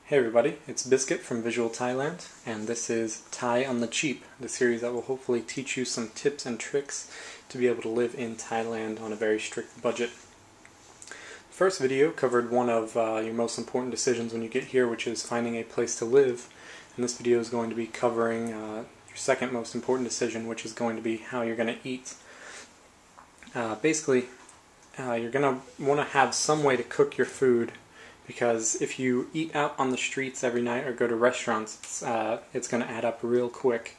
Hey everybody, it's Biscuit from Visual Thailand, and this is Thai on the Cheap, the series that will hopefully teach you some tips and tricks to be able to live in Thailand on a very strict budget. The first video covered one of your most important decisions when you get here, which is finding a place to live, and this video is going to be covering your second most important decision, which is going to be how you're going to eat. Basically, you're going to want to have some way to cook your food, because if you eat out on the streets every night or go to restaurants, it's going to add up real quick.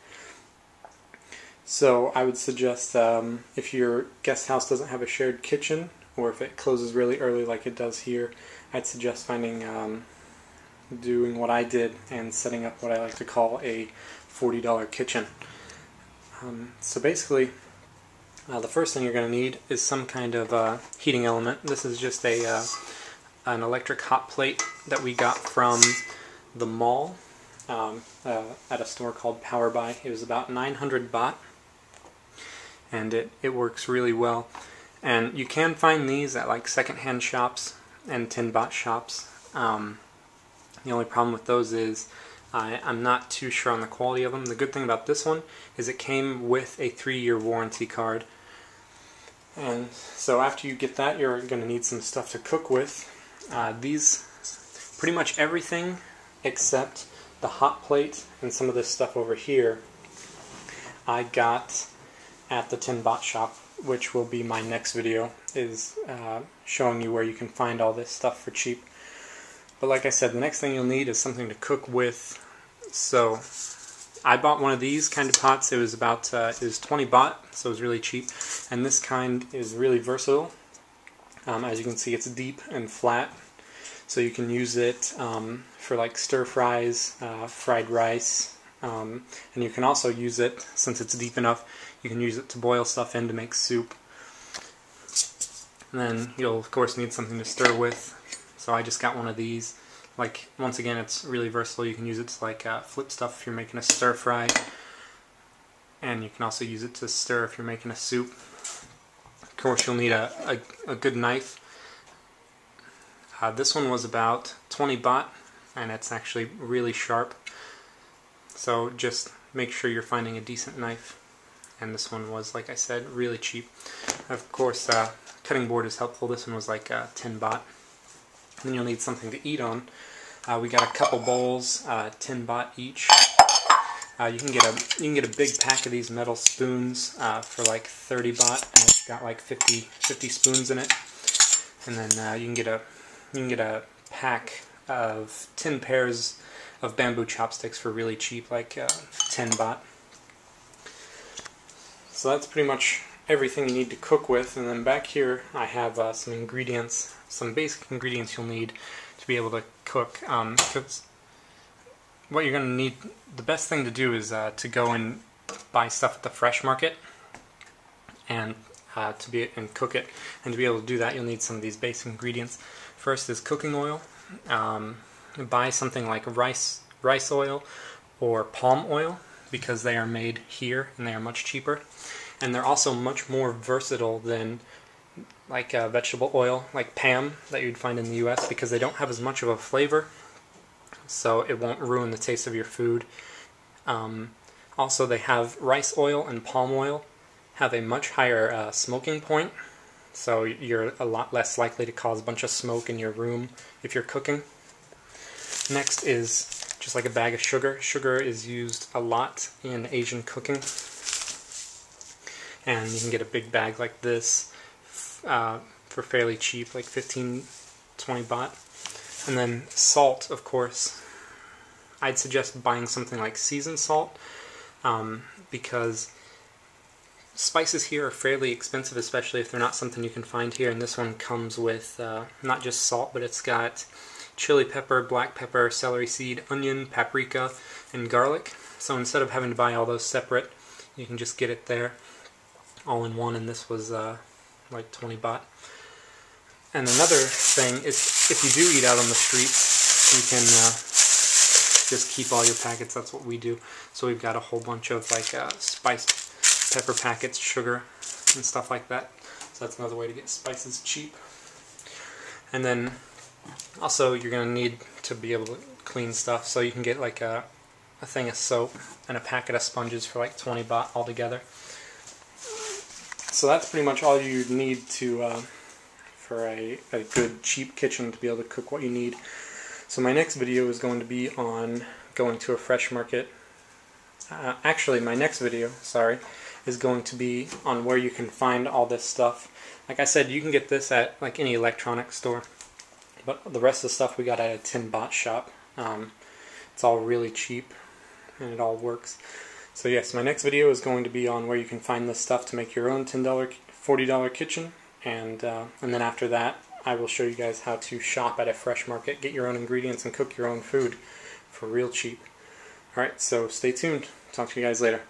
So I would suggest if your guest house doesn't have a shared kitchen, or if it closes really early like it does here, I'd suggest doing what I did and setting up what I like to call a $40 kitchen. So basically, the first thing you're going to need is some kind of heating element. This is just an electric hot plate that we got from the mall at a store called Power Buy. It was about 900 baht, and it works really well. And you can find these at like secondhand shops and 10 baht shops. The only problem with those is I'm not too sure on the quality of them. The good thing about this one is it came with a 3-year warranty card. And so after you get that, you're going to need some stuff to cook with. These, pretty much everything except the hot plate and some of this stuff over here, I got at the 10 baht shop, which will be my next video, is showing you where you can find all this stuff for cheap. But like I said, the next thing you'll need is something to cook with. So I bought one of these kind of pots. It was about it was 20 baht, so it was really cheap. And this kind is really versatile. As you can see, it's deep and flat, so you can use it for like stir fries, fried rice, and you can also use it, since it's deep enough, you can use it to boil stuff in to make soup. And then you'll of course need something to stir with, so I just got one of these. Like, once again, it's really versatile. You can use it to like flip stuff if you're making a stir fry, and you can also use it to stir if you're making a soup. Of course, you'll need a good knife. This one was about 20 baht, and it's actually really sharp. So just make sure you're finding a decent knife. And this one was, like I said, really cheap. Of course, cutting board is helpful. This one was like 10 baht. Then you'll need something to eat on. We got a couple bowls, 10 baht each. You can get a big pack of these metal spoons for like 30 baht, and it's got like 50 spoons in it. And then you can get a pack of 10 pairs of bamboo chopsticks for really cheap, like 10 baht. So that's pretty much everything you need to cook with. And then back here I have some ingredients, some basic ingredients you'll need to be able to cook. What you're going to need, the best thing to do is to go and buy stuff at the fresh market and cook it. And to be able to do that, you'll need some of these basic ingredients. First is cooking oil. Buy something like rice oil or palm oil, because they are made here and they are much cheaper. And they're also much more versatile than like vegetable oil, like Pam, that you'd find in the US, because they don't have as much of a flavor, so it won't ruin the taste of your food. Also, they have rice oil and palm oil have a much higher smoking point, so you're a lot less likely to cause a bunch of smoke in your room if you're cooking. Next is just like a bag of sugar. Sugar is used a lot in Asian cooking, and you can get a big bag like this for fairly cheap, like 15-20 baht. And then salt, of course. I'd suggest buying something like seasoned salt, because spices here are fairly expensive, especially if they're not something you can find here. And this one comes with not just salt, but it's got chili pepper, black pepper, celery seed, onion, paprika, and garlic. So instead of having to buy all those separate, you can just get it there all in one, and this was like 20 baht. And another thing is, if you do eat out on the streets, you can just keep all your packets. That's what we do. So we've got a whole bunch of like spiced pepper packets, sugar, and stuff like that. So that's another way to get spices cheap. And then also you're going to need to be able to clean stuff. So you can get like a thing of soap and a packet of sponges for like 20 baht altogether. So that's pretty much all you need to for a good cheap kitchen to be able to cook what you need. So my next video is going to be on going to a fresh market. Actually, my next video, sorry, is going to be on where you can find all this stuff. Like I said, you can get this at like any electronics store, but the rest of the stuff we got at a tin bot shop. It's all really cheap and it all works. So yes, my next video is going to be on where you can find this stuff to make your own $10, $40 kitchen, and then after that I will show you guys how to shop at a fresh market, get your own ingredients, and cook your own food for real cheap. Alright, so stay tuned. Talk to you guys later.